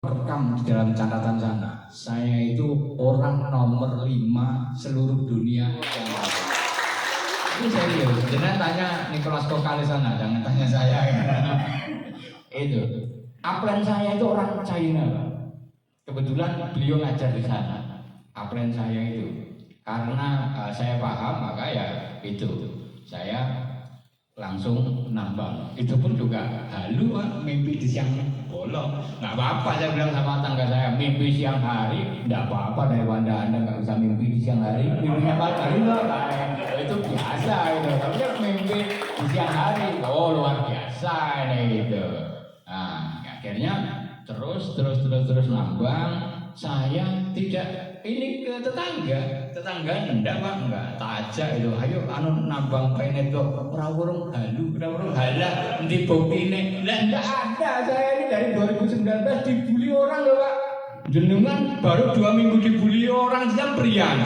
rekam di dalam catatan sana. Saya itu orang nomor 5 seluruh dunia yang lain. Ini serius. Jangan tanya Nicholas Kokale sana, jangan tanya saya. Itu. Upline saya itu orang China. Kebetulan beliau ngajar di sana. Upline saya itu. Karena saya paham, maka ya itu. Saya langsung nambang. Itu pun juga halu, mimpi di siang bolong. Nggak apa-apa, saya bilang sama tangga saya, mimpi siang hari nggak apa-apa, daripada Anda nggak usah mimpi di siang hari, mimpinya pagi lah. Itu biasa itu. Tapi mimpi di siang hari, oh luar biasa ini gitu. Nah, akhirnya terus nambang. Saya tidak ini ke tetangga enggak Pak, enggak tak ajak itu, ayo anu nambang penet kok ora urung halu, ora urung halah endi buktine. Lah enggak ada, saya ini dari 2019 dibully orang loh Pak. Jenengan baru 2 minggu dibully orang sampeyan.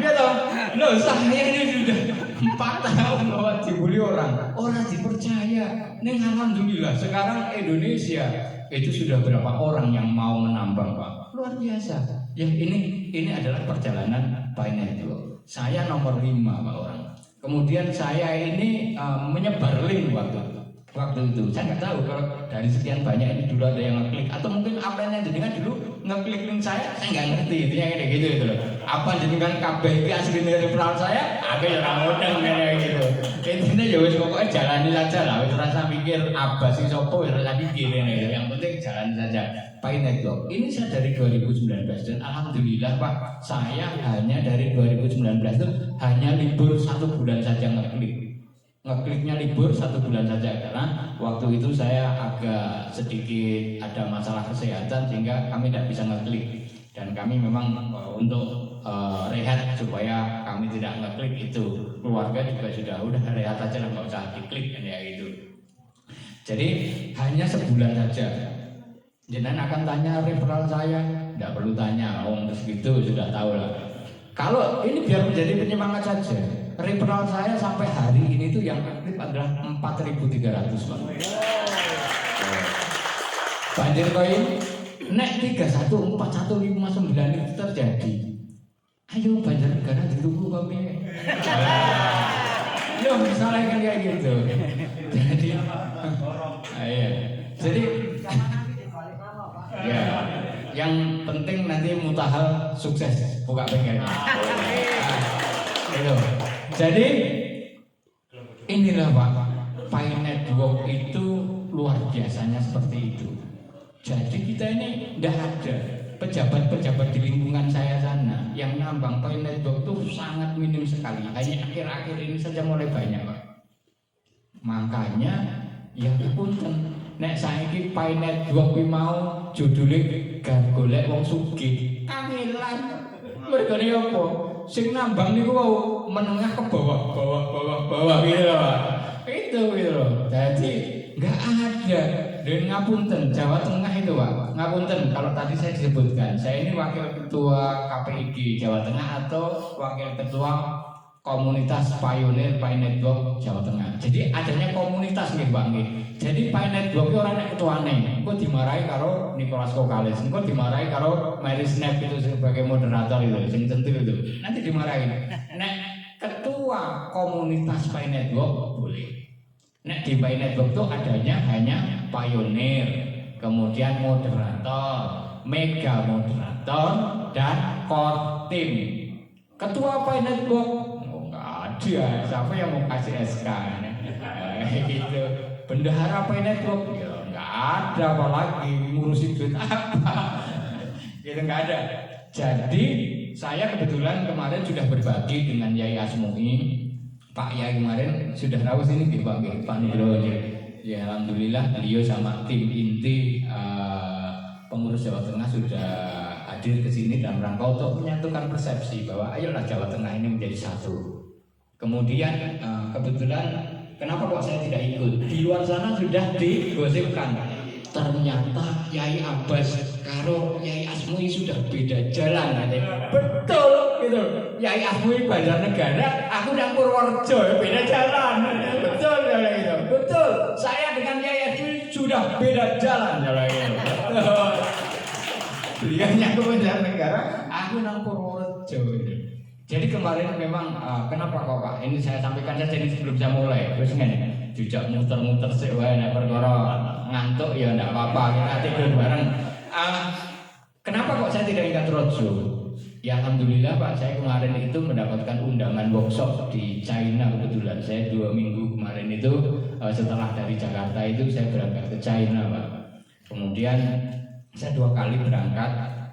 Iya toh? Loh saya ini sudah 4 tahun loh dibully orang dipercaya. Ning alhamdulillah sekarang Indonesia itu sudah berapa orang yang mau menambang Pak? Luar biasa. Ya ini adalah perjalanan Pioneer Network. Saya nomor 5 Pak orang. Kemudian saya ini menyebar link waktu itu. Saya nggak tahu kalau dari sekian banyak ini dulu ada yang ngeklik atau mungkin apa yang jenengan dulu ngeklik link saya nggak ngerti intinya kayak gitu itu loh. Apa jenengan kabeh iki asli referral saya? Aku ya ora modeng kayak gitu. Intinya ya wis pokoknya jalani saja lah. Wis rasa mikir apa sih sopo ya rasa pikir ini. Yang penting jalani saja. Pioneer Network. Ini saya dari 2019 dan alhamdulillah Pak, saya hanya dari 2019 itu hanya libur 1 bulan saja ngekliknya libur 1 bulan saja karena waktu itu saya agak sedikit ada masalah kesehatan sehingga kami tidak bisa ngeklik dan kami memang untuk rehat supaya kami tidak ngeklik itu. Keluarga juga sudah udah rehat aja lah, nggak usah diklik ya itu. Jadi hanya sebulan saja. Jenengan akan tanya referral saya, tidak perlu tanya, terus gitu sudah tahu lah. Kalau ini biar menjadi penyemangat saja, referral saya sampai hari ini tuh yang aktif adalah 4.300 Pak. Banjir koin, nek 314159 itu terjadi. Ayo banjir negara ditunggu kami. Yo misalnya kan kayak gitu. Jadi ya, yang penting nanti Mutahal sukses buka bengkel. Gitu. Jadi inilah Pak, Pioneer Network itu luar biasanya seperti itu. Jadi kita ini tidak ada pejabat-pejabat di lingkungan saya sana yang nambang Pioneer Network itu sangat minim sekali. Hanya akhir-akhir ini saja mulai banyak Pak. Makanya ya punten nek saiki Pioneer Network kuwi mau judule gak golek wong sugih. Kangelan. Mergane apa? Sing nambang niku wau menengah ke bawah gitu loh. Itu gitu loh. Jadi enggak ada. Dan ngapunten Jawa Tengah itu Pak. Ngapunten kalau tadi saya disebutkan, saya ini wakil ketua KPIG Jawa Tengah atau wakil ketua komunitas Pioneer Network Jawa Tengah. Jadi adanya komunitas nih Bang nih. Jadi Pioneer Network itu orangnya ketuane. Engko dimarahi karo Nicholas Kokale. Engko dimarahi karo Mary Snap itu sebagai moderator itu, sing centil itu. Nanti dimarahin. Nek ketua komunitas Pioneer Network boleh. Nek di Pioneer Network itu adanya hanya Pioneer, kemudian moderator, mega moderator dan core team. Ketua Pioneer Network dia siapa yang mau kasih SK gitu. Bendahara Pioneer Network ya nggak ada, apalagi ngurusin duit apa gitu, nggak ada. Jadi saya kebetulan kemarin sudah berbagi dengan Yai Asmui. Pak Yai kemarin sudah tahu sini di Pak Niro ya, alhamdulillah beliau sama tim inti pengurus Jawa Tengah sudah hadir ke sini dalam rangka untuk menyatukan persepsi bahwa ayolah Jawa Tengah ini menjadi satu. Kemudian kebetulan kenapa kok saya tidak ikut? Di luar sana sudah digosipkan ternyata Yai Abbas karo Yai Asmui sudah beda jalan nanti. Betul gitu. Yai Asmui Banjarnegara, aku dan Purworejo beda jalan. Betul gitu. Betul. Saya dengan Yai Asmui sudah beda jalan gitu. Banjarnegara, aku nang Purworejo. Jadi kemarin memang kenapa kok Pak? Ini saya sampaikan saja ini sebelum saya mulai. Terus ngene, jujak muter-muter sik wae nek perkara ngantuk ya ndak apa-apa, kita tidur bareng. Kenapa kok saya tidak ingat roadshow? Ya Alhamdulillah Pak, saya kemarin itu mendapatkan undangan workshop di China kebetulan. Saya 2 minggu kemarin itu setelah dari Jakarta itu saya berangkat ke China Pak. Kemudian saya 2 kali berangkat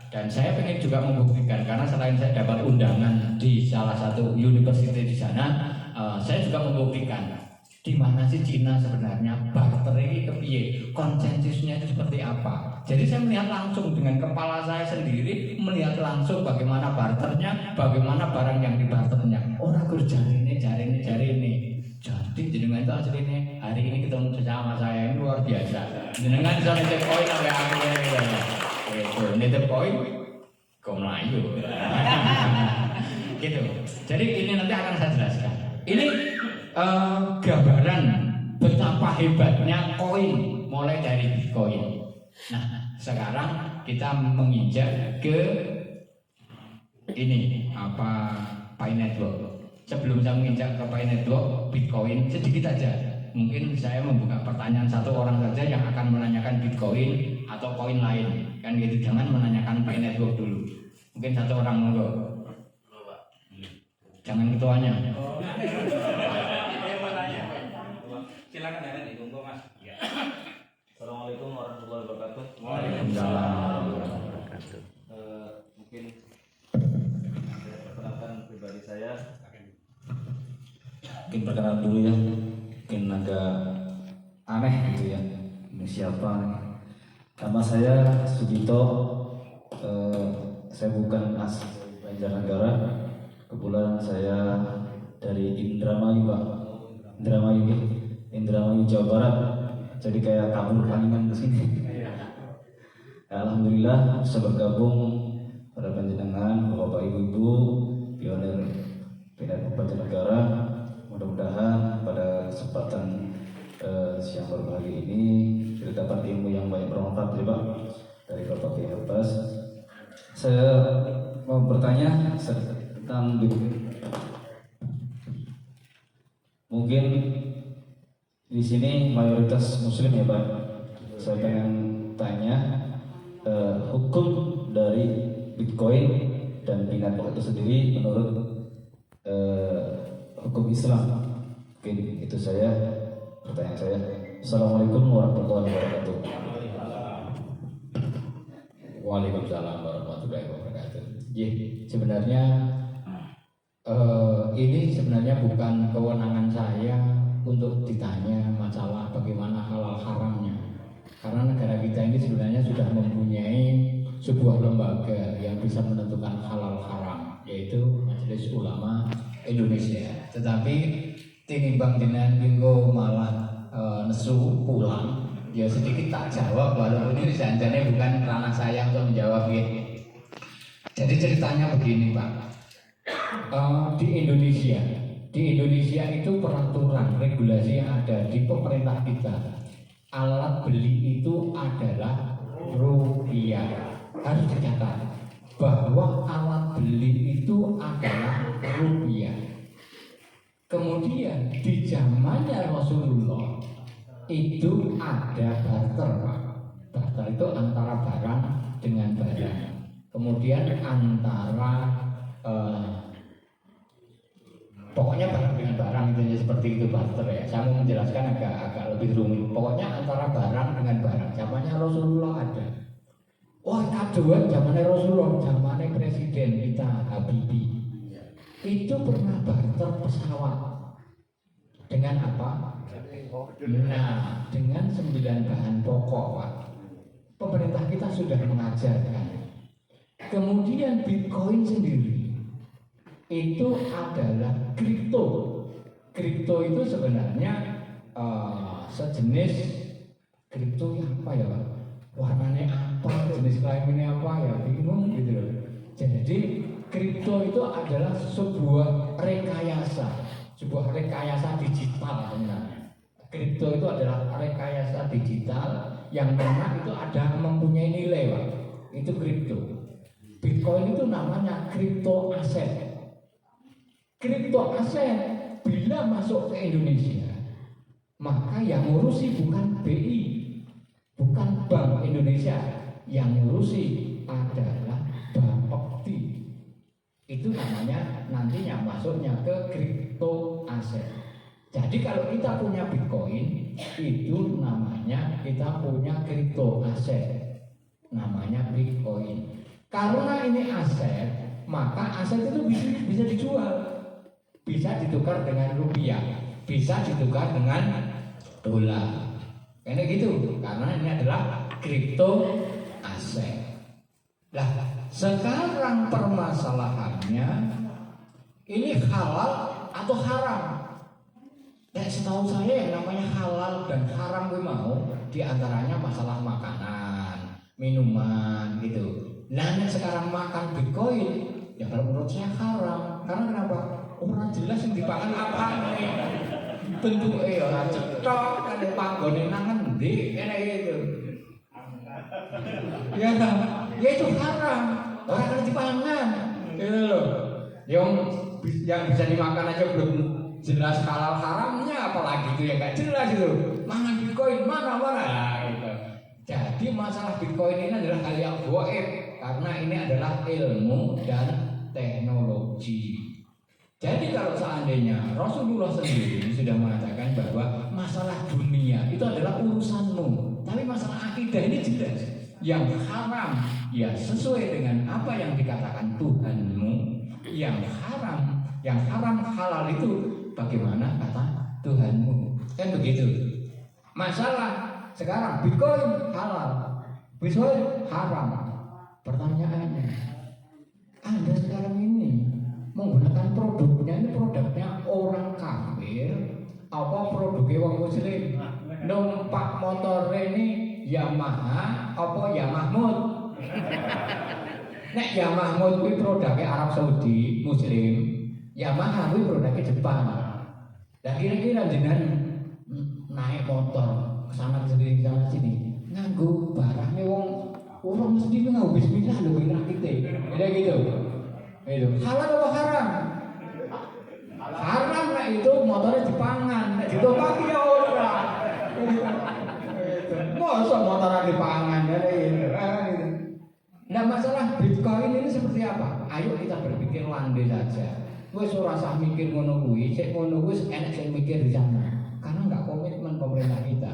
dan saya ingin juga membuktikan karena selain saya dapat undangan di salah satu universitas di sana, saya juga membuktikan di mana sih Cina sebenarnya barter ini kepiye, konsensusnya itu seperti apa. Jadi saya melihat langsung dengan kepala saya sendiri, melihat langsung bagaimana barternya, bagaimana barang yang dibarternya. Orang jari ini. Jadi jenengan itu aslinya hari ini ketemu sama saya ini luar biasa. Jenengan bisa nitip poin sampai akhirnya itu nitip poin kau Melayu. Gitu. Jadi ini nanti akan saya jelaskan. Ini gambaran betapa hebatnya koin mulai dari Bitcoin. Nah, sekarang kita menginjak ke ini Pi Network. Sebelum saya menginjak ke Pi Network, Bitcoin sedikit aja. Mungkin saya membuka pertanyaan satu orang saja yang akan menanyakan Bitcoin atau koin lain. Kan gitu, jangan menanyakan Pi Network dulu. Mungkin satu orang monggo. Jangan ketuanya. Silakan ya, ditunggu Mas. Ya. Assalamualaikum warahmatullahi wabarakatuh. Waalaikumsalam warahmatullahi wabarakatuh. Mungkin perkenalkan pribadi saya. Mungkin perkenalan dulu ya. Mungkin agak aneh gitu ya. Ini siapa? Nama saya Sugito. Saya bukan asli Banjarnegara. Kebetulan saya dari Indramayu Pak. Indramayu Jawa Barat. Jadi kayak kabur palingan ke sini. Alhamdulillah bisa bergabung pada panjenengan Bapak Ibu pionir Pinet Banjarnegara. Mudah-mudahan pada kesempatan siang berbahagia ini kita dapat ilmu yang banyak bermanfaat ya Pak dari Bapak Kiai Abbas. Saya mau bertanya tentang mungkin di sini mayoritas Muslim ya Pak. Saya pengen tanya hukum dari Bitcoin dan Binance itu sendiri menurut hukum Islam. Mungkin itu saya pertanyaan saya. Assalamualaikum warahmatullahi wabarakatuh. Waalaikumsalam warahmatullahi wabarakatuh. Sebenarnya ini sebenarnya bukan kewenangan saya untuk ditanya masalah bagaimana halal haramnya. Karena negara kita ini sebenarnya sudah mempunyai sebuah lembaga yang bisa menentukan halal haram, yaitu Majelis Ulama Indonesia. Tetapi tinimbang dengan minggu malah nesu pulang, ya sedikit tak jawab walaupun ini janjinya bukan ranah saya untuk menjawab ya. Jadi ceritanya begini Pak, di Indonesia itu peraturan regulasi yang ada di pemerintah kita, alat beli itu adalah rupiah. Harus dicatat bahwa alat beli itu adalah rupiah. Kemudian di zamannya Rasulullah itu ada barter Pak. Barter itu antara barang dengan barang. Kemudian antara pokoknya barang dengan barang itu seperti itu barter ya. Saya mau menjelaskan agak lebih rumit. Pokoknya antara barang dengan barang. Zamannya Rasulullah ada. Wah kadoan zamannya Rasulullah, zamannya Presiden kita Habibie. Itu pernah barter pesawat dengan apa? Nah, dengan 9 bahan pokok Pak. Pemerintah kita sudah mengajarkan. Kemudian Bitcoin sendiri itu adalah kripto. Kripto itu sebenarnya sejenis kripto yang apa ya Pak? Warnanya apa? Jenis kelaminnya apa ya? Bingung gitu loh. Jadi kripto itu adalah sebuah rekayasa digital sebenarnya. Kripto itu adalah rekayasa digital yang mana itu ada mempunyai nilai Pak. Itu kripto. Bitcoin namanya kripto aset. Kripto aset bila masuk ke Indonesia, maka yang ngurusi bukan BI, bukan Bank Indonesia, yang ngurusi adalah Bapepti. Itu namanya nantinya masuknya ke kripto aset. Jadi kalau kita punya Bitcoin, itu namanya kita punya kripto aset, namanya Bitcoin. Karena ini aset, maka aset itu bisa dijual, bisa ditukar dengan rupiah, bisa ditukar dengan dolar. Kayak gitu, karena ini adalah kripto aset. Lah, sekarang permasalahannya ini halal atau haram? Setahu saya yang namanya halal dan haram gue mau diantaranya masalah makanan, minuman gitu. Nah, sekarang makan Bitcoin, ya kalau menurut saya haram. Karena kenapa? Orang jelas yang dipakan apa nih? Bentuknya orang cetok, ada panggone nang endi, kayak gitu. Ya kan? Ya itu haram. Orang kan dipangan, gitu loh. Yang bisa dimakan aja belum jelas halal haramnya, apalagi itu ya nggak jelas itu. Mana Bitcoin, mana gitu. Jadi masalah Bitcoin ini adalah hal yang gaib karena ini adalah ilmu dan teknologi. Jadi kalau seandainya Rasulullah sendiri sudah mengatakan bahwa masalah dunia itu adalah urusanmu, tapi masalah akidah ini jelas. Yang haram ya sesuai dengan apa yang dikatakan Tuhanmu, yang haram halal itu bagaimana kata Tuhanmu. Kan begitu. Masalah sekarang Bitcoin halal, Bitcoin haram. Pertanyaannya, Anda sekarang ini menggunakan produknya, ini produknya orang kafir apa produknya orang muslim? Numpak motor ini Yamaha apa Yamahmud? Nek Yamahmud kuwi produknya Arab Saudi muslim, Yamaha kuwi produknya Jepang. Lah kira-kira jenengan naik motor kesana sini sana sini nganggo barangnya orang mesti nganggo bismillah lho kira kita. Beda gitu. Itu halal atau haram? Haram lah itu motornya dipangan, nek ditopaki ya ora. Masa motornya dipangan gitu. Nah masalah Bitcoin ini seperti apa? Ayo kita berpikir landai saja. Wis ora usah mikir ngono kuwi, sik ngono wis enek sing mikir di sana. Karena enggak komitmen pemerintah kita.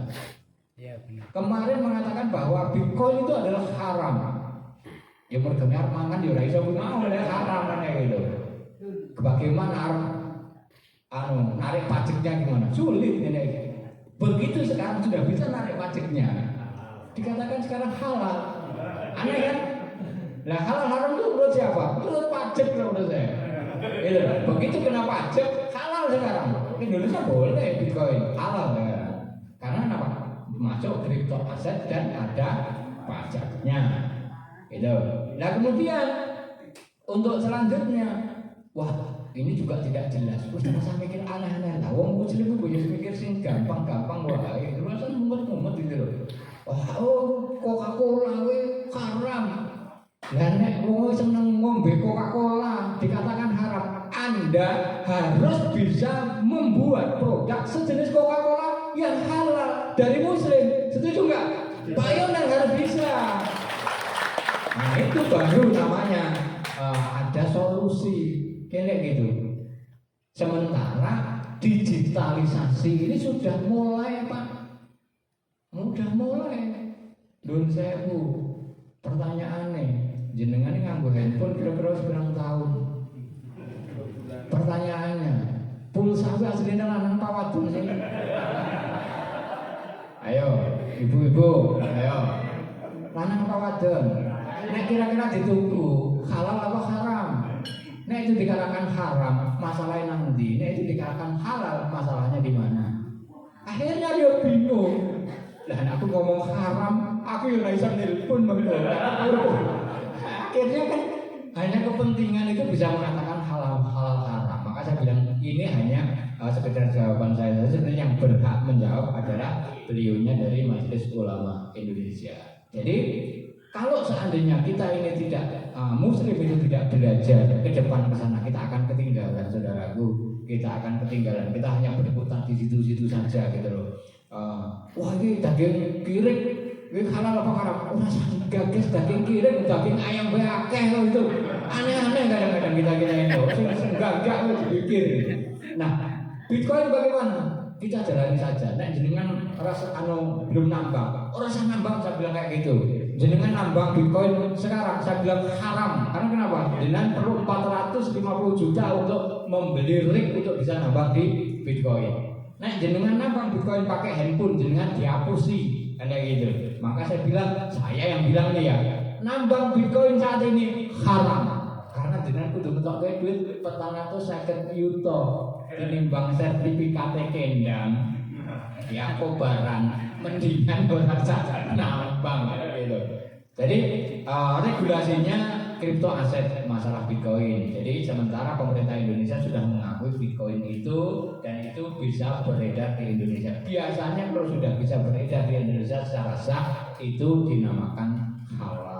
Kemarin mengatakan bahwa Bitcoin itu adalah haram. Ya mergane mangan ya ora iso mau haram gitu. Bagaimana narik pajaknya gimana? Sulit ini. Begitu sekarang sudah bisa narik pajaknya. Dikatakan sekarang halal. Aneh kan? Nah halal haram itu menurut siapa? Menurut pajak menurut saya. Begitu kena pajak halal sekarang. Indonesia boleh Bitcoin halal ya. Karena apa? Masuk kripto aset dan ada pajaknya. Gitu. Nah kemudian untuk selanjutnya, wah ini juga tidak jelas. Terus masa mikir aneh-aneh lah. Wong muslim itu banyak mikir sing gampang-gampang wae. Terus mumet-mumet gitu loh. Wah, Coca-Cola kuwi haram. Lah nek wong seneng ngombe Coca-Cola dikatakan haram. Anda harus bisa membuat produk sejenis Coca-Cola yang halal dari muslim. Setuju enggak? Pak Yonan harus bisa. Nah itu baru namanya ada solusi kayak gitu. Sementara digitalisasi ini sudah mulai Pak, sudah mulai. Nun sewu. Pertanyaannya, jenengan nganggo handphone kira-kira seberang tahun? Pertanyaannya, pulsa aslinya lanang apa wadon sih? Ayo, ibu-ibu, ayo. Lanang apa wadon? Nek kira-kira ditunggu halal apa haram? Nek itu dikatakan haram, masalahnya nanti. Nek itu dikatakan halal, masalahnya di mana? Akhirnya dia bingung. Dan aku ngomong haram, aku yang bisa nelpon begitu. Akhirnya kan hanya kepentingan itu bisa mengatakan halal haram. Maka saya bilang ini hanya sekedar jawaban saya. Sebenarnya yang berhak menjawab adalah beliaunya dari Majelis Ulama Indonesia. Jadi kalau seandainya seandainya kita ini tidak Muslim itu tidak belajar ke depan ke sana, kita akan ketinggalan, saudaraku. Kita akan ketinggalan. Kita hanya berputar di situ-situ saja gitu loh. Wah ini daging kiring, ini halal apa haram? Ora gagas daging kiring, daging ayam bae akeh loh itu. Aneh-aneh kadang-kadang kita ini. Enggak dipikir. Nah, Bitcoin bagaimana? Kita jalani saja. Nek jenengan rasa belum nambang, orang saya nambang saya bilang kayak gitu. Jenengan nambang Bitcoin sekarang saya bilang haram. Karena kenapa? Jenengan perlu 450 juta untuk membeli rig untuk bisa nambang di Bitcoin. Nek jenengan nambang Bitcoin pakai handphone, jenengan dihapusi kayak gitu. Maka saya yang bilang nih ya, nambang Bitcoin saat ini haram. Karena jenengan kudu ngetok duit 450 juta. Tinimbang sertifikat kendang ya kobaran mendingan ora sak nambang gitu. Jadi regulasinya kripto aset masalah Bitcoin. Jadi sementara pemerintah Indonesia sudah mengakui Bitcoin itu dan itu bisa beredar di Indonesia. Biasanya kalau sudah bisa beredar di Indonesia secara sah itu dinamakan halal.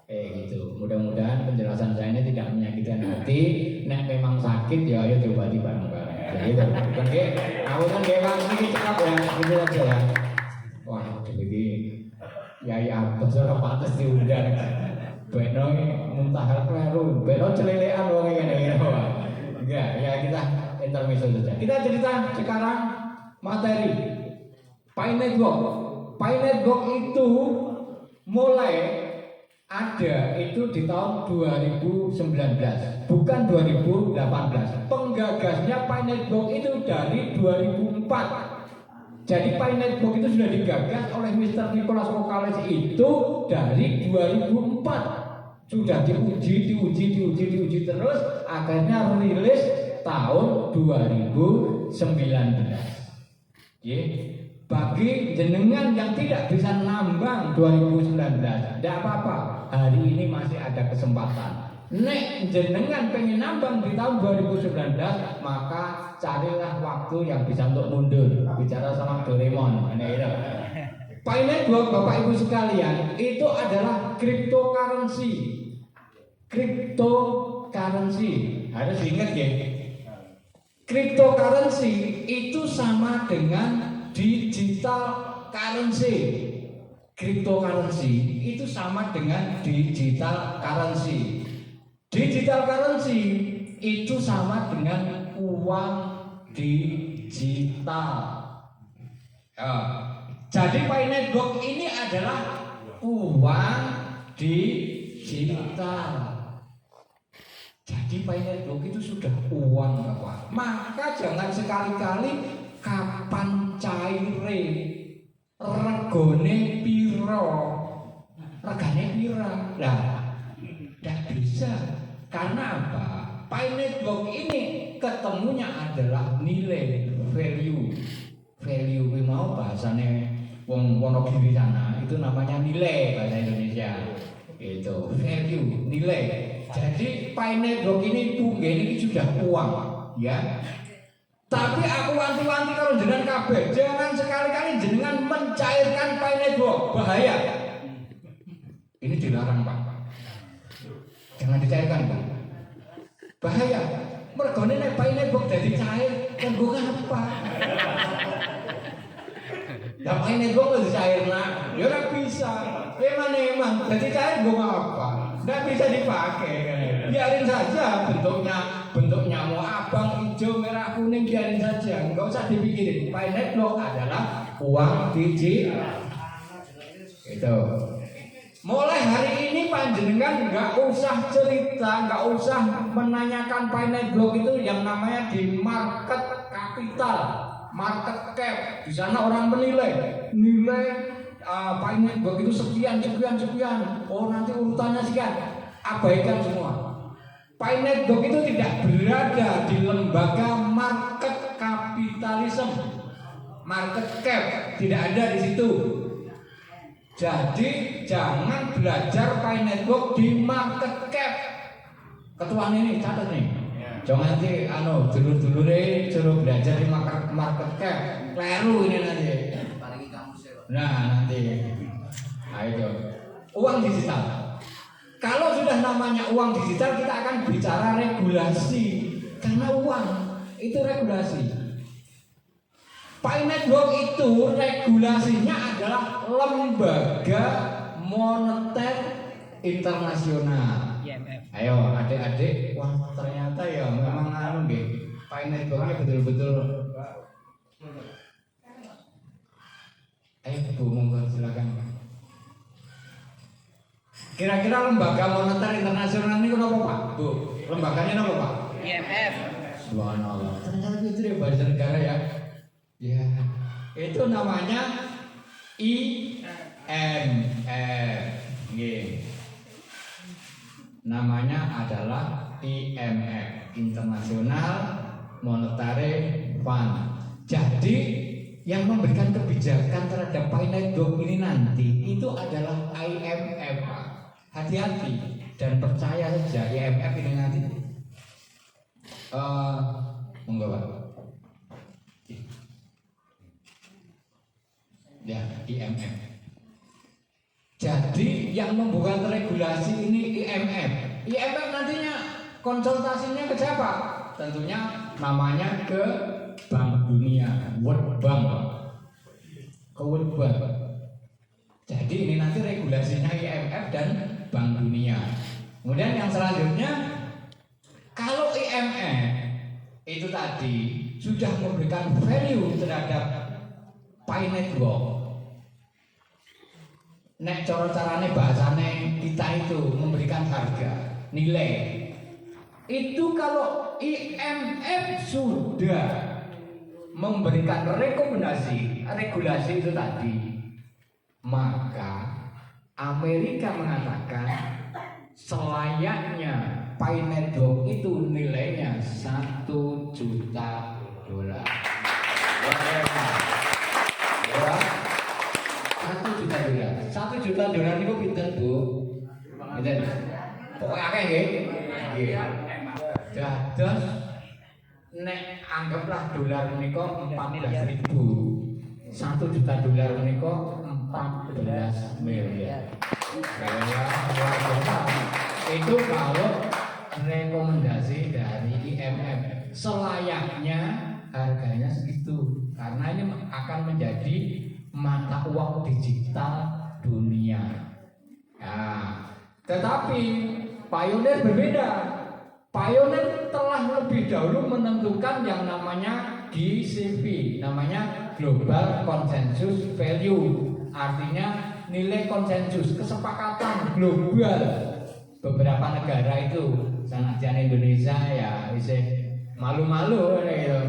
Gitu. Mudah-mudahan penjelasan saya ini tidak menyakitkan hati. Nek memang sakit ya ayo coba bareng-bareng. Jadi bukan kayak, aku kan kayak ini cakap ya, gitu aja ya. Wah, jadi Yai Abbas ora pantes diundang. Beno muntahal kleru, beno celelean wong ngene iki. Enggak, ya kita intermezzo saja. Kita cerita sekarang materi Pi Network. Pi Network itu mulai ada itu di tahun 2019, bukan 2018. Penggagasnya Pi Network itu dari 2004. Jadi Pi Network itu sudah digagas oleh Mr. Nicholas Kokalej itu dari 2004. Sudah diuji terus, akhirnya rilis tahun 2019. Bagi jenengan yang tidak bisa nambang 2019, tidak apa-apa. Hari ini masih ada kesempatan. Nek jenengan pengen nambang di tahun 2019, maka carilah waktu yang bisa untuk mundur. Bicara sama Doraemon. Pi Network, Bapak Ibu sekalian, itu adalah cryptocurrency. Cryptocurrency harus diingat ya. Cryptocurrency itu sama dengan digital currency. Cryptocurrency itu sama dengan digital currency. Digital currency itu sama dengan uang digital. Jadi Pi Network ini adalah uang digital. Jadi Pi Network itu sudah uang apa? Maka jangan sekali-kali kapan caire regone piro, regane pira. Lah, tidak bisa. Karena apa? Pi Network ini ketemunya adalah nilai, value. Value mau bahasanya wong Wonogiri sana itu namanya nilai bahasa Indonesia. Itu value, nilai. Jadi Pi Network ini ini sudah uang, ya. Tapi aku wanti-wanti kalau jenengan kabeh, jangan sekali-kali jenengan mencairkan Pi Network, bahaya. Ini dilarang, Pak. Jangan dicairkan, Pak. Bahaya. Mergone nek Pi Network jadi cair, kan gue apa? Ya Pi Network kok dicairna, ya ora bisa. Emang jadi cair gue apa? Nggak bisa dipakai. Biarin saja bentuknya mau abang, hijau, merah, kuning, biarin saja. Nggak usah dipikirin. Pi Network adalah uang digital. Itu. Mulai hari ini panjenengan nggak usah cerita, nggak usah menanyakan Pi Network itu yang namanya di market capital, market cap. Di sana orang menilai Pi Network itu sekian. Oh nanti urutannya sekian. Abaikan semua. Pi Network itu tidak berada di lembaga market kapitalisme, market cap tidak ada di situ. Jadi jangan belajar Pi Network di market cap. Ketuaan ini catat nih. Jangan nanti dulur-dulure suruh belajar di market cap. Kleru ini nanti. Nah nanti. Ayo uang digital. Kalau sudah namanya uang digital, kita akan bicara regulasi. Karena uang itu regulasi. Pi Network itu regulasinya adalah lembaga moneter internasional. Ayo adik-adik, wah ternyata ya memang anu nggih. Pi Networknya betul-betul. Ayo Bu, monggo silakan. Kira-kira lembaga moneter internasional ini kenapa Pak? Bu, lembaganya apa Pak? IMF. Subhanallah. Ternyata itu ya bahasa negara ya. Ya, itu namanya IMF. Nggih. Namanya adalah IMF, International Monetary Fund. Jadi yang memberikan kebijakan terhadap Pi Network ini nanti itu adalah IMF. Hati-hati dan percaya saja IMF ini nanti. Monggo Pak. Ya, IMF. Jadi yang membuat regulasi ini IMF. IMF nantinya konsultasinya ke siapa? Tentunya namanya ke Bank Dunia, World Bank. Ke World Bank. Jadi ini nanti regulasinya IMF dan Bank Dunia. Kemudian yang selanjutnya, kalau IMF itu tadi sudah memberikan value terhadap Pi Network, nek cara-carane bahasane kita itu memberikan harga, nilai. Itu kalau IMF sudah memberikan rekomendasi, regulasi itu tadi, maka Amerika mengatakan selayaknya Pi Network itu nilainya $1 juta. Ya, $1 juta itu pinten Bu? Pinten? Pokoknya akeh nggih. Nggih. Dados nek anggaplah dolar menika 14.000. $1 juta menika 14 miliar. Itu kalau rekomendasi dari IMF, selayaknya harganya segitu karena ini akan menjadi mata uang digital dunia. Nah, tetapi Pioneer berbeda. Pioneer telah lebih dahulu menentukan yang namanya GCV, namanya Global Consensus Value. Artinya nilai konsensus, kesepakatan global beberapa negara itu. Sanajan Indonesia ya bisa malu-malu gitu.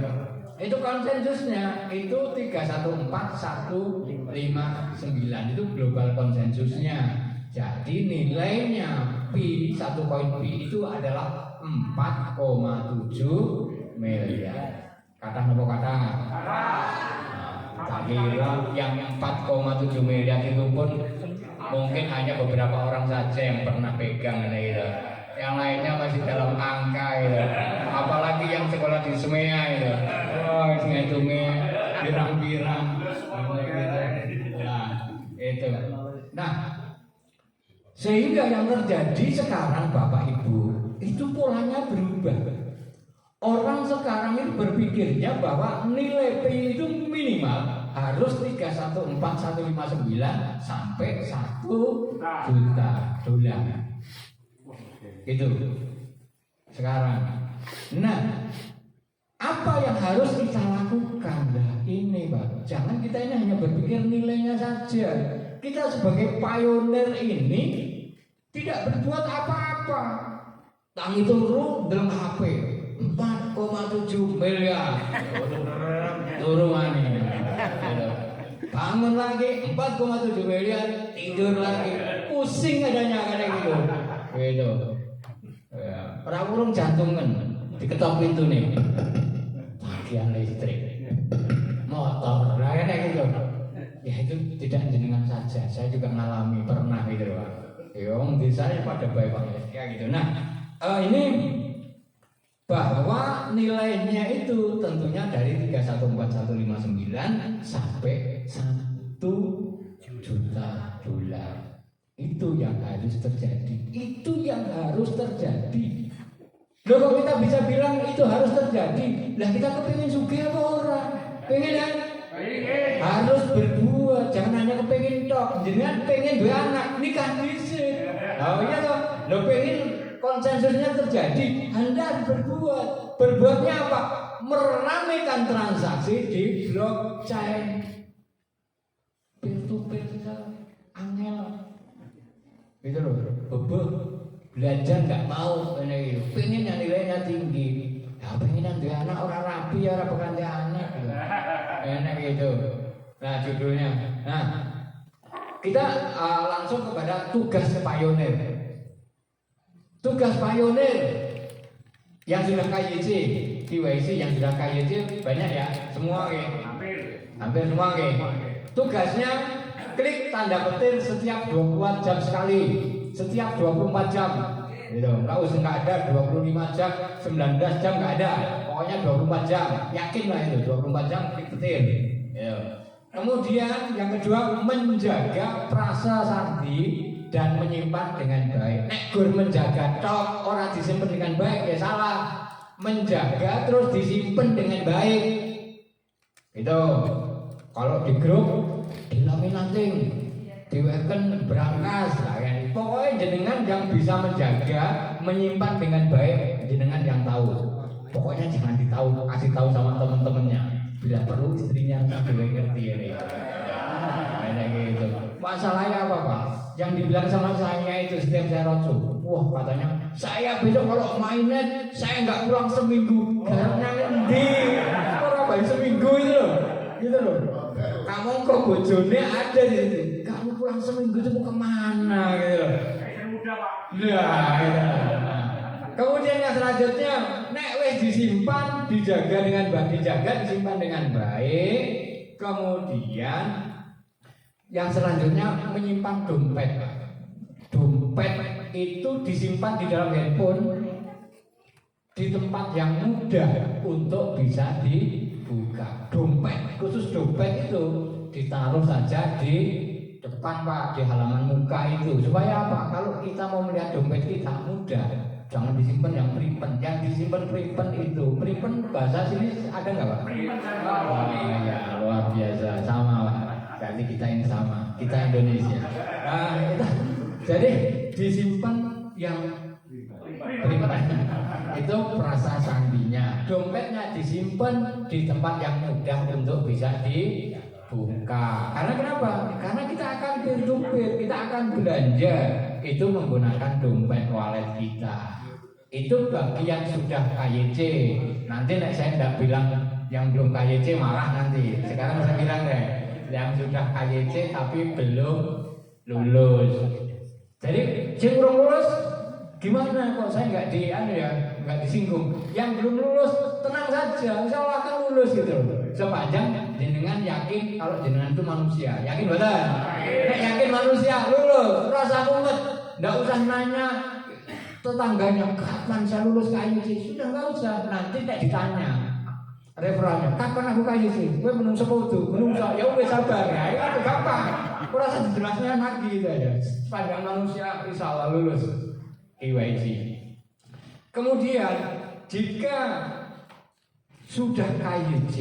Itu konsensusnya itu 314159 itu global konsensusnya. Jadi nilainya Pi, satu koin Pi itu adalah 4,7 miliar. Kata nopo kata? Tak kira yang 4,7 miliar itu pun mungkin hanya beberapa orang saja yang pernah pegang gitu. Yang lainnya masih dalam angka gitu. Apalagi yang sekolah di SMEA gitu. Oh, ngitungnya pirang-pirang gitu. Nah, itu. Nah, sehingga yang terjadi sekarang Bapak Ibu itu polanya berubah. Orang sekarang ini berpikirnya bahwa nilai Pi itu minimal harus 314159 sampai $1 juta. Itu sekarang. Nah, apa yang harus kita lakukan? Nah, ini Pak, jangan kita ini hanya berpikir nilainya saja. Kita sebagai pioneer ini tidak berbuat apa-apa. Tangi turu dalam HP 4,7 miliar. Turu mani. Bangun lagi 4,7 miliar, tidur lagi. Pusing adanya kayak gitu. Gitu. Ya, ora urung jantungan diketok pintu nih. Tagihan listrik. Motor, nah kayak gitu. Ya itu tidak jenengan saja. Saya juga ngalami pernah gitu, Pak. Ya, di saya pada baik-baik ya gitu. Nah, ini bahwa nilainya itu tentunya dari 314159 sampai $1 juta. Itu yang harus terjadi. Itu harus terjadi. Loh kok kita bisa bilang itu harus terjadi? Lah kita kepingin sugih apa orang? Pengen kan? Harus berbuat, jangan hanya kepingin tok. Jenengan pengen dua anak, nikah dhisik. Oh iya toh. Loh pengen konsensusnya terjadi, Anda harus berbuat. Berbuatnya apa? Meramaikan transaksi di blockchain. Peer-to-peer angel. Gitu loh. Bebel. Belajar nggak mau, pengen yang nilainya tinggi. Ya pengen nanti anak orang rapi ya orang bukan anak gitu. Enak gitu. Nah judulnya. Nah kita langsung kepada tugas pionir. Tugas pionir yang sudah KYC, KYC yang sudah KYC banyak ya, semua ya. Hampir semua ya. Tugasnya klik tanda petir setiap 24 jam sekali. Setiap 24 jam gitu. Nggak usah nggak ada 25 jam, 19 jam nggak ada. Pokoknya 24 jam. Yakinlah itu 24 jam klik petir. Ya. Kemudian yang kedua menjaga prasasti dan menyimpan dengan baik. Nek gur menjaga tok orang disimpan dengan baik ya salah. Menjaga terus disimpan dengan baik. Itu kalau di grup dilaminating, diweken berangkas lah ya. Pokoknya jenengan yang bisa menjaga, menyimpan dengan baik, jenengan yang tahu. Pokoknya jangan kasih tahu sama teman-temannya. Bila perlu istrinya sambil ngerti ini. Kayak gitu. Masalahnya apa Pak? Yang dibilang sama saya itu setiap saya roadshow. Wah katanya, saya besok kalau mainnya saya nggak pulang seminggu. Karena ngendi? Orang baik seminggu itu loh, gitu loh. Kamu kok bojone ada di situ. Kamu pulang seminggu itu mau kemana gitu loh. Nah, gitu. Kemudian yang selanjutnya, nek wis disimpan, dijaga dengan baik, disimpan dengan baik. Kemudian yang selanjutnya menyimpan dompet. Dompet itu disimpan di dalam handphone di tempat yang mudah untuk bisa dibuka. Dompet, khusus dompet itu ditaruh saja di depan Pak, di halaman muka itu. Supaya apa? Kalau kita mau melihat dompet kita mudah, jangan disimpan yang pripen. Yang disimpan pripen itu, pripen bahasa sini ada nggak Pak? Oh iya, luar biasa, sama Pak. Jadi kita ini sama, kita Indonesia. Nah, jadi disimpan yang pripen itu prasasandinya. Dompetnya disimpan di tempat yang mudah untuk bisa dibuka. Karena kenapa? Karena kita akan peer-to-peer, kita akan belanja itu menggunakan dompet wallet kita. Itu bagi yang sudah KYC. Nanti saya tidak bilang yang belum KYC marah nanti. Sekarang saya bilang deh, yang sudah KYC tapi belum lulus. Jadi sing lulus gimana kok saya nggak disinggung. Yang belum lulus tenang saja, insya Allah akan lulus gitu. Sepanjang jenengan yakin kalau jenengan itu manusia, yakin betul? Yakin manusia lulus, rasa mumet, nggak usah nanya tetangganya kapan saya lulus KYC, sudah nggak usah. Nanti tidak ditanya referennya, kapan aku KYC? Gue menunggu sepuluh, menunggu ya udah sabar ya, itu gampang. Aku rasa dijelasnya lagi gitu aja. Sepanjang manusia insya Allah lulus KYC. Kemudian jika sudah KYC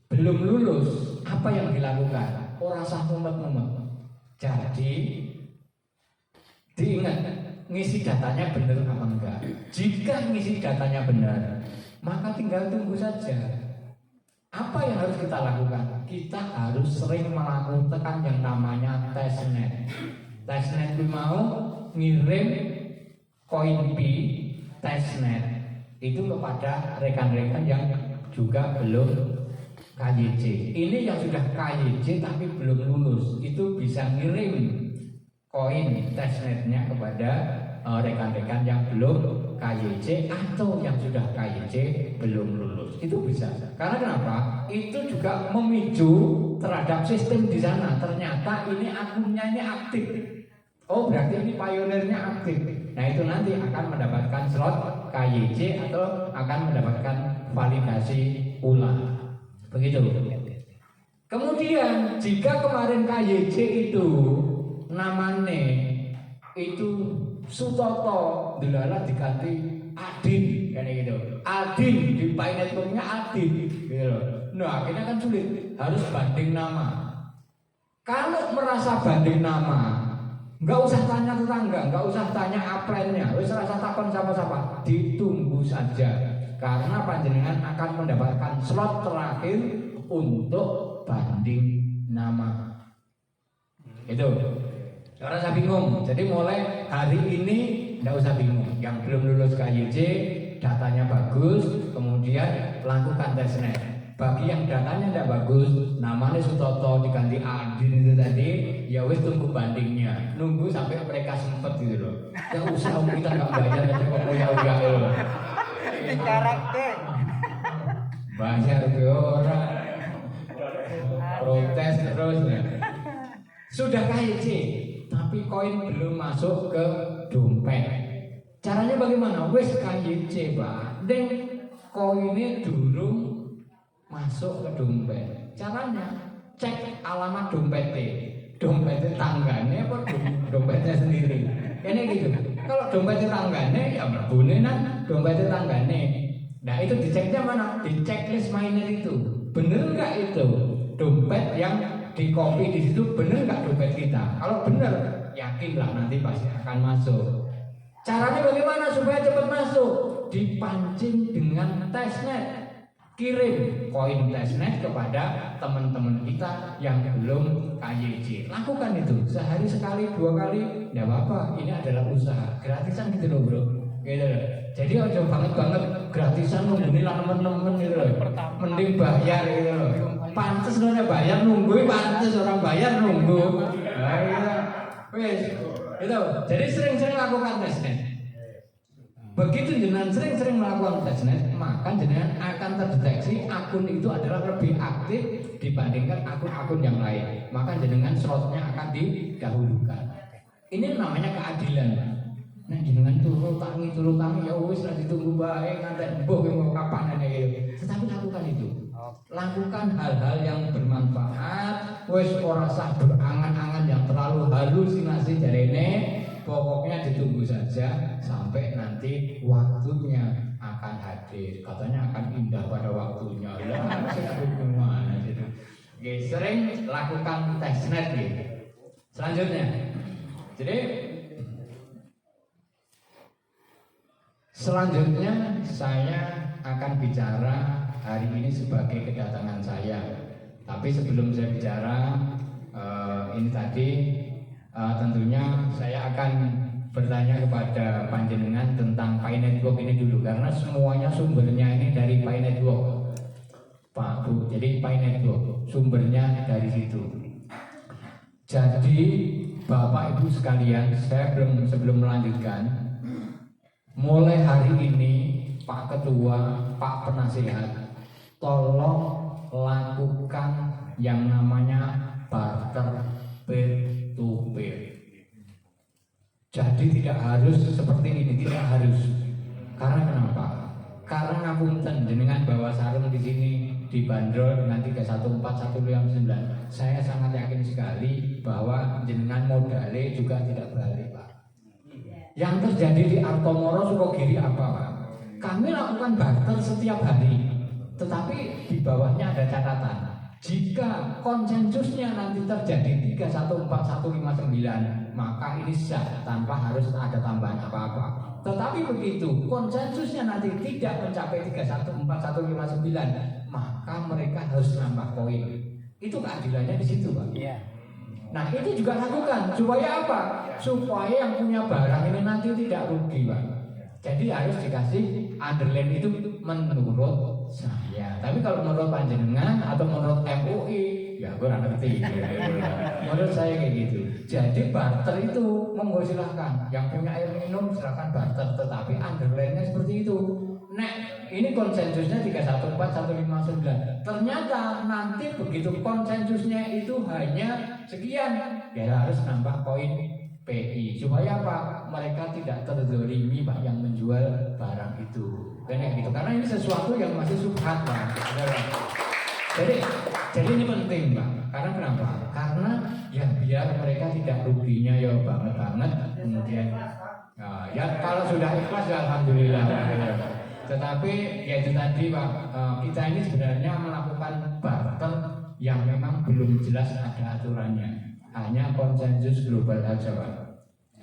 belum lulus, apa yang dilakukan? Orang sah mumet-mumet. Jadi diingat ngisi datanya benar apa enggak. Jika ngisi datanya benar, maka tinggal tunggu saja. Apa yang harus kita lakukan? Kita harus sering melakukan yang namanya testnet. Testnet itu mau ngirim koin P testnet itu kepada rekan-rekan yang juga belum KYC. Ini yang sudah KYC tapi belum lulus, itu bisa ngirim koin testnetnya kepada rekan-rekan yang belum KYC atau yang sudah KYC belum lulus. Itu bisa. Karena kenapa? Itu juga memicu terhadap sistem di sana. Ternyata ini akunnya ini aktif. Oh berarti ini pionirnya aktif. Nah itu nanti akan mendapatkan slot KYC atau akan mendapatkan validasi ulang. Begitu. Kemudian jika kemarin KYC itu namanya itu Sutoto delala diganti Adin kan gitu. Adin di networknya Adin gitu. Nah akhirnya kan sulit, harus banding nama. Kalau merasa banding nama, nggak usah tanya tetangga, nggak usah tanya aplennya, wis rasa takon siapa-siapa, ditunggu saja karena panjenengan akan mendapatkan slot terakhir untuk banding nama. Itu. Orang saya bingung, jadi mulai hari ini tidak usah bingung. Yang belum lulus KYJ, datanya bagus, kemudian lakukan tesnet. Bagi yang datanya tidak bagus, namanya Sutoto diganti Adin itu tadi, ya wis tunggu bandingnya, nunggu sampai mereka sempet gitu loh. Ya usah kita nggak bayar aja kok ya loh. Karakter. Bayar ke orang, protes terus ya. Sudah KYJ. Tapi koin belum masuk ke dompet. Caranya bagaimana? Wes KYC Pak, deng koinnya durung masuk ke dompet. Caranya cek alamat dompetnya. Dompetnya tanggane apa dompetnya sendiri? Ini gitu. Kalau dompetnya tanggane ya berbunyi kan dompetnya tanggane. Nah itu diceknya mana? Di checklist miner itu. Bener nggak itu dompet yang di copy di situ, bener nggak dompet kita? Kalau bener, yakinlah nanti pasti akan masuk. Caranya bagaimana supaya cepat masuk? Dipancing dengan testnet. Kirim koin testnet kepada teman-teman kita yang belum KYC. Lakukan itu sehari sekali, 2 kali, nggak apa-apa. Ini adalah usaha gratisan gitu loh bro. Gitu loh. Jadi aja banget gratisan nungguin lah teman-teman gitu loh. Mending bayar gitu loh. Pantes sebenarnya bayar nunggu, pantes orang bayar nunggu. Nah, iya. Wes, itu. Jadi sering-sering lakukan testnet. Begitu jenengan sering-sering melakukan testnet, maka jenengan akan terdeteksi akun itu adalah lebih aktif dibandingkan akun-akun yang lain. Maka jenengan slotnya akan didahulukan. Ini namanya keadilan. Nah jenengan turu tangi ya wis lah ditunggu bae ngantek mbuh mau kapan gitu. Tetapi lakukan itu. Lakukan hal-hal yang bermanfaat. Wis ora usah berangan-angan yang terlalu halusinasi jarene. Pokoknya ditunggu saja sampai nanti waktunya akan hadir. Katanya akan indah pada waktunya. Lah gimana gitu. Oke, sering lakukan testnet gitu. Selanjutnya. Jadi selanjutnya saya akan bicara hari ini sebagai kedatangan saya. Tapi sebelum saya bicara ini tadi tentunya saya akan bertanya kepada panjenengan tentang Pi Network ini dulu karena semuanya sumbernya ini dari Pi Network Pak Bu. Jadi Pi Network sumbernya dari situ. Jadi Bapak Ibu sekalian, saya sebelum melanjutkan, mulai hari ini Pak Ketua, Pak Penasehat, tolong lakukan yang namanya barter peer to peer. Jadi tidak harus seperti ini, tidak harus. Karena kenapa? Karena ngapunten jenengan bawa sarung di sini dibanderol dengan 314.159. Saya sangat yakin sekali bahwa jenengan modalnya juga tidak balik, Pak. Yang terjadi di Artomoro Sukogiri apa, Pak? Kami lakukan barter setiap hari, tetapi di bawahnya ada catatan. Jika konsensusnya nanti terjadi 314.159, maka ini sah tanpa harus ada tambahan apa-apa. Tetapi begitu konsensusnya nanti tidak mencapai 314.159, maka mereka harus nambah koin. Itu keadilannya di situ, Pak. Iya. Nah, itu juga lakukan supaya apa? Supaya yang punya barang ini nanti tidak rugi, Pak. Jadi harus dikasih underline itu menurut saya. Tapi kalau menurut panjenengan atau menurut MUI, ya gue ngerti. Menurut saya kayak gitu. Jadi barter itu monggo silahkan. Yang punya air minum silahkan barter. Tetapi underline-nya seperti itu. Nek ini konsensusnya 314.159. Ternyata nanti begitu konsensusnya itu hanya sekian, ya harus nambah koin PI supaya apa? Mereka tidak terzolimi Pak yang menjual barang itu. Kayak gitu. Karena ini sesuatu yang masih subhat Pak. Jadi ini penting Pak. Karena kenapa? Karena ya biar mereka tidak ruginya ya banget. Kemudian ya kalau sudah ikhlas ya alhamdulillah. Tetapi ya itu tadi Pak, kita ini sebenarnya melakukan barter yang memang belum jelas ada aturannya. Hanya konsensus global saja Pak.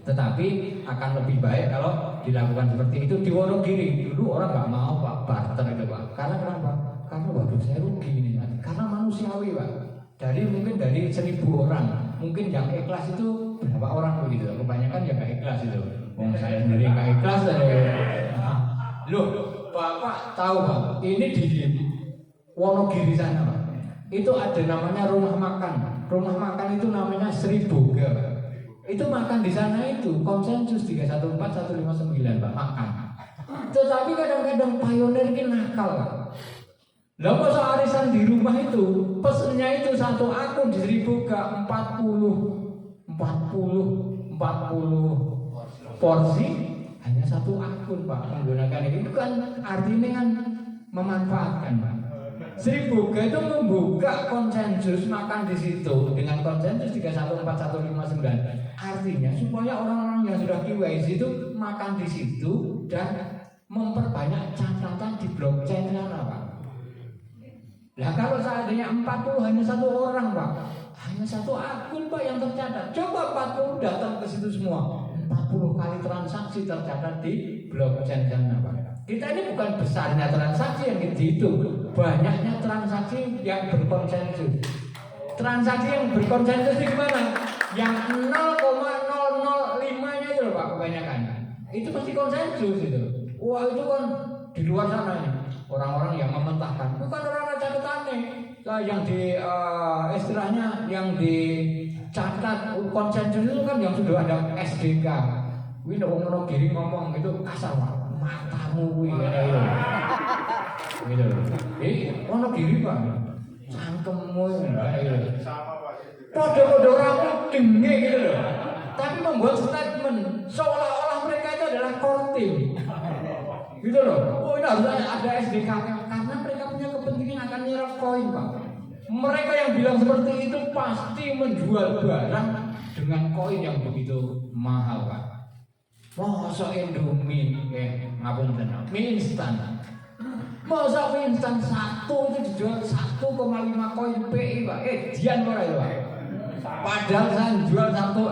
Tetapi akan lebih baik kalau dilakukan seperti itu di Wonogiri. Dulu orang nggak mau Pak barter itu Pak. Karena kenapa? Karena waduh saya rugi ini nanti. Karena manusiawi Pak. Mungkin dari 1.000 orang, mungkin yang ikhlas itu berapa orang begitu? Kebanyakan ya nggak ikhlas itu. Saya sendiri nggak ikhlas loh, Bapak tahu Pak? Ini di Wonogiri sana Pak. Itu ada namanya rumah makan. Rumah makan itu namanya Sri Boga Pak. Itu makan di sana itu konsensus 314 159 Pak makan. Tetapi kadang-kadang pionir ini nakal Pak. Lah kok arisan di rumah itu pesennya itu satu akun di Sri Boga 40 porsi hanya satu akun Pak menggunakan itu kan artinya kan memanfaatkan Pak. Sri Boga itu membuka konsensus makan di situ dengan konsensus 314 159. Artinya supaya orang-orang yang sudah KYC itu makan di situ dan memperbanyak catatan di blockchain sana Pak. Lah kalau seandainya 40 hanya satu orang Pak, hanya satu akun Pak yang tercatat. Coba 40 datang ke situ semua, 40 kali transaksi tercatat di blockchain sana Pak. Kita ini bukan besarnya transaksi yang dihitung, banyaknya transaksi yang berkonsensus. Transaksi yang berkonsensus itu gimana? Yang 0,005-nya itu loh Pak kebanyakan. Itu pasti konsensus itu. Wah itu kan di luar sana nih. Orang-orang yang mementahkan, bukan orang-orang catatannya. Nah, yang di istilahnya yang dicatat konsensus itu kan yang sudah ada SDK. Wih, orang kiri ngomong itu kasar Pak. Matamu wih gitu. Gitu. Wonogiri Pak. Cangkemmu gitu. Podo-podo rambut tinggi gitu loh. Tapi membuat statement seolah-olah mereka itu adalah core team. Gitu loh. Oh ini harus ada SDK karena mereka punya kepentingan akan nyerap koin Pak. Mereka yang bilang seperti itu pasti menjual barang dengan koin yang begitu mahal Pak. Masa Indomie ngapunten mie instan. Masa mie instan satu itu dijual 1,5 koin PI Pak. Dian ora itu Pak. Padahal saya jual satu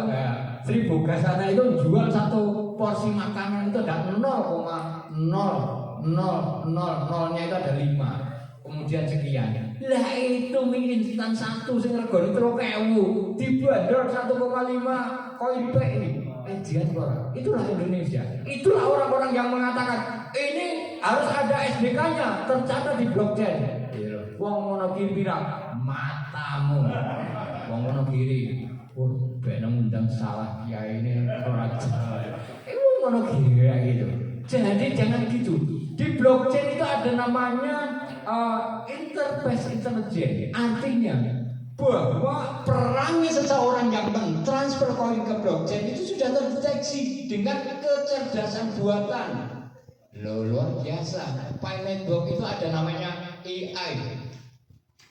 Sri Boga sana itu jual satu porsi makanan itu ada 0,000-nya itu ada 5. Kemudian sekian. Lah itu mie instan satu sing regane 3.000 dibanderol 1,5 koin PI. Itulah Indonesia. Itulah orang-orang yang mengatakan ini harus ada SDK-nya tercatat di blockchain. Wong Wonogiri bilang matamu. Wong Wonogiri, benar undang salah ya ini orang. Wong Wonogiri gitu. Jadi jangan gitu. Di blockchain itu ada namanya interface intelligence. Artinya bahwa perannya seseorang yang mentransfer koin ke blockchain itu sudah terdeteksi dengan kecerdasan buatan. Luar biasa. Pi Network itu ada namanya AI.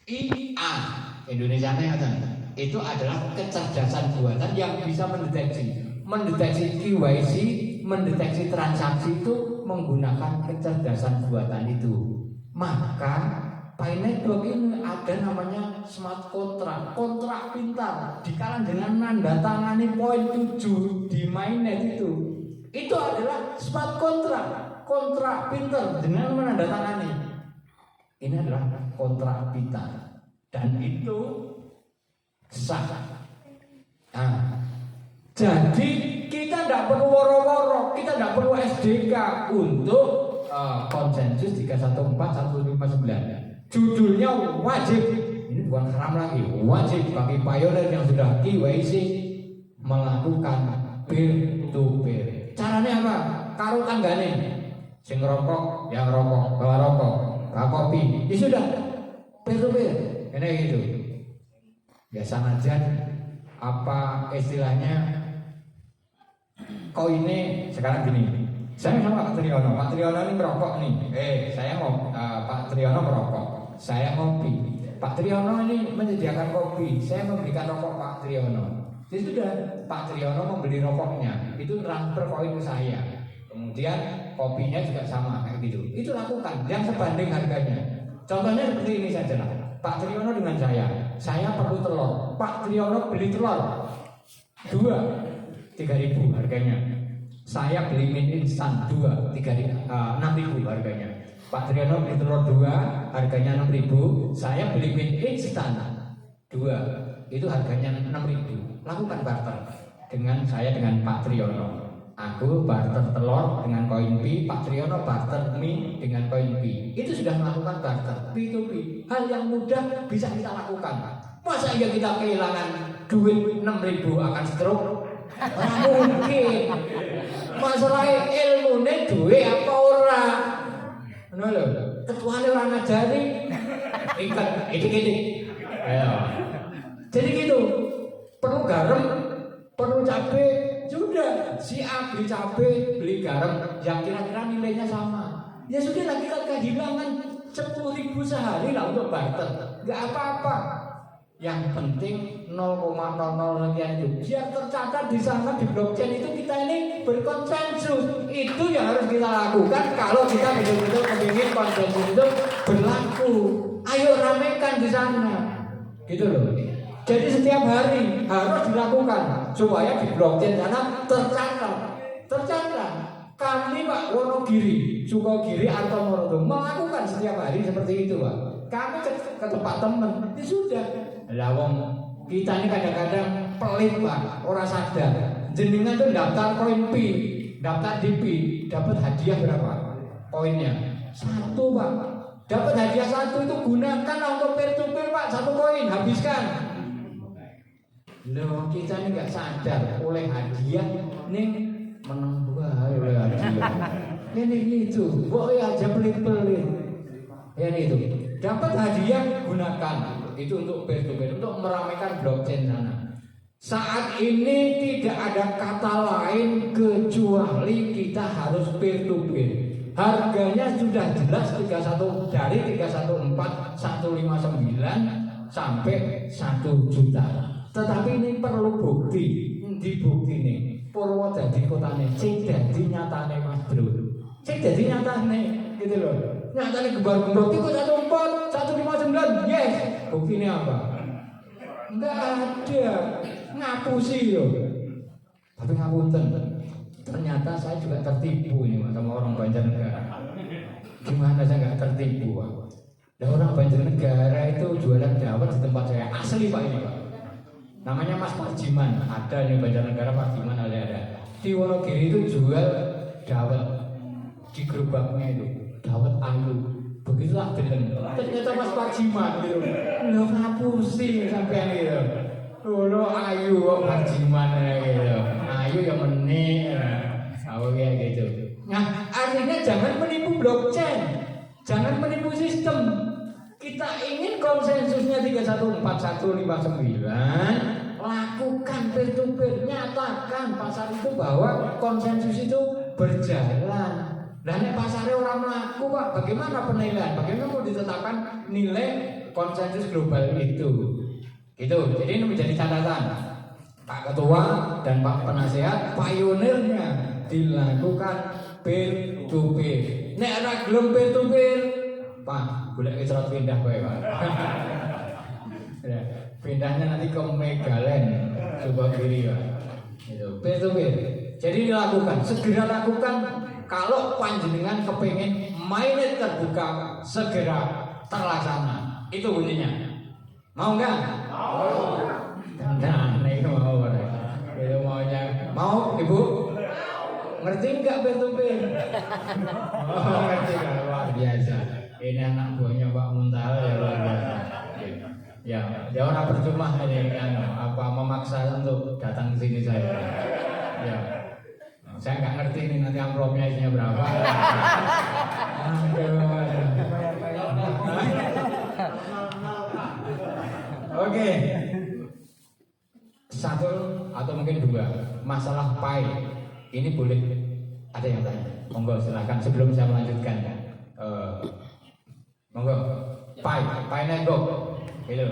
IA Indonesia itu adalah kecerdasan buatan yang bisa mendeteksi KYC, mendeteksi transaksi itu menggunakan kecerdasan buatan itu. Maka Pi Network ini ada namanya smart contract, kontrak pintar. Dikala dengan nanda tangani poin 7 di mainnet itu adalah smart contract, kontrak pintar dengan menandatangani. Ini adalah kontrak pintar dan itu sah. Nah, jadi kita tidak perlu woro-woro, kita tidak perlu SDK untuk konsensus 314-159. Judulnya wajib, ini bukan haram lagi, wajib bagi pioner yang sudah KYC melakukan peer to peer. Caranya apa? Karo tanggane, sing rokok, yang rokok, bawa rokok, bawa kopi, ya sudah peer to peer, ini gitu. Ya sanajan apa istilahnya koinnya sekarang gini. Saya sama Pak Triyono ini merokok nih. Saya mau Pak Triyono merokok. Saya ngopi. Pak Triyono ini menyediakan kopi, saya memberikan rokok Pak Triyono. Ya sudah, Pak Triyono membeli rokoknya, itu transfer koin ke saya. Kemudian kopinya juga sama kayak gitu. Itu lakukan, yang sebanding harganya. Contohnya seperti ini saja lah. Pak Triyono dengan saya perlu telur. Pak Triyono beli telur 3.000 harganya. Saya beli mie instan 6.000 harganya. Pak Triyono beli telur 2 harganya 6.000. Saya beli mie instan 2 itu harganya 6.000. Lakukan barter dengan saya dengan Pak Triyono. Aku barter telur dengan koin Pi, Pak Triyono barter mie dengan koin Pi. Itu sudah melakukan barter P2P. Hal yang mudah bisa kita lakukan. Masa iya kita kehilangan duit 6.000 akan stroke? Mungkin. Masalahnya ilmu ini duit apa orang? Ketuanya orang ngajari ikat idik-idik. Jadi gitu. Perlu garam, perlu cabai, sudah. Si A beli cabai, beli garam yang kira-kira nilainya sama. Ya sudah lagi kita kehilangan 10.000 sehari lah untuk barter. Gak apa-apa. Yang penting 0,00 sekian itu biar tercatat di sana di blockchain itu kita ini berkonsensus. Itu yang harus kita lakukan kalau kita betul-betul ingin konsensus itu berlaku. Ayo ramekan di sana, gitu loh. Jadi setiap hari harus dilakukan supaya di blockchain sana tercatat. Kami Pak Wonogiri, Sukogiri atau Morodo melakukan setiap hari seperti itu Pak. Kami ke tempat teman, ya sudah. Lawang kita ini kadang-kadang pelit Pak, orang sadar. Jenengan tuh daftar koin Pi, daftar di Pi, dapat hadiah berapa? Koinnya 1 Pak. Dapat hadiah 1 itu gunakan untuk peer to peer Pak, 1 koin habiskan. Loh kita ini nggak sadar oleh hadiah nih menang oleh hadiah. Ini gitu, boleh aja pelit-pelit. Ya itu, dapat hadiah gunakan itu untuk peer to peer, untuk meramaikan blockchain sana. Saat ini tidak ada kata lain kecuali kita harus peer to peer. Harganya sudah jelas 31 dari 314 159 sampai 1 juta. Tetapi ini perlu bukti, dibukti nih. Purwo dadi kotane, cek dadi nyatane Mas Bro. Cek dadi nyatane, gitu loh. Nyatane gembar-gembar itu 14 159, yes. Buktinya apa? Enggak ada, ngapusi loh. Tapi ngapunten, ternyata saya juga tertipu ini sama orang Banjarnegara. Gimana saya nggak tertipu Pak? Dan orang Banjarnegara itu jualan dawet di tempat saya, asli Pak ini Pak. Namanya Mas Parjiman, ada di Banjarnegara Parjiman ada. Di Wonogiri itu jual dawet di gerobaknya itu, dawet ayu. Begitulah deleng. Ternyata Mas Parjiman gitu. Lo ngapusi sampean gitu. Lo ayu kok Parjiman gitu. Ayu yang menik. Aku kayak gitu. Nah, artinya jangan menipu blockchain. Jangan menipu sistem. Kita ingin konsensusnya 314159, lakukan peer to peer, nyatakan pasar itu bahwa konsensus itu berjalan. Dan pasarnya orang melaku Pak, bagaimana penilaian? Bagaimana mau ditetapkan nilai konsensus global itu? Gitu. Jadi ini menjadi catatan. Pak Ketua dan Pak Penasehat, pionirnya dilakukan peer to peer. Nek ora gelem peer to peer, Pak, boleh surat pindah kowe, Pak. Ya, pindahnya nanti ke Megaland, Sukogiri, Pak. Itu peer to peer. Jadi dilakukan, segera lakukan. Kalau panjenengan kepingin mainnet terbuka, segera terlaksana. Itu kuncinya. Mau nggak? Mau. Nah, ini mau. Itu maunya. Mau, Ibu? Ngerti nggak peer to peer? Oh, ngerti nggak? Luar biasa. Ini anak buahnya Pak Muntal ya luar biasa. Ya orang percuma ini apa memaksa untuk datang ke sini saya. Ya. Saya nggak ngerti ini nanti amplopnya isinya berapa. Oke. Satu atau mungkin 2 masalah pai ini boleh ada yang tanya. Monggo silakan sebelum saya melanjutkan. Monggo. Pai network. Gitu.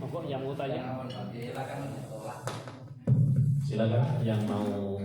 Monggo yang mau tanya, Silakan. silakan yang mau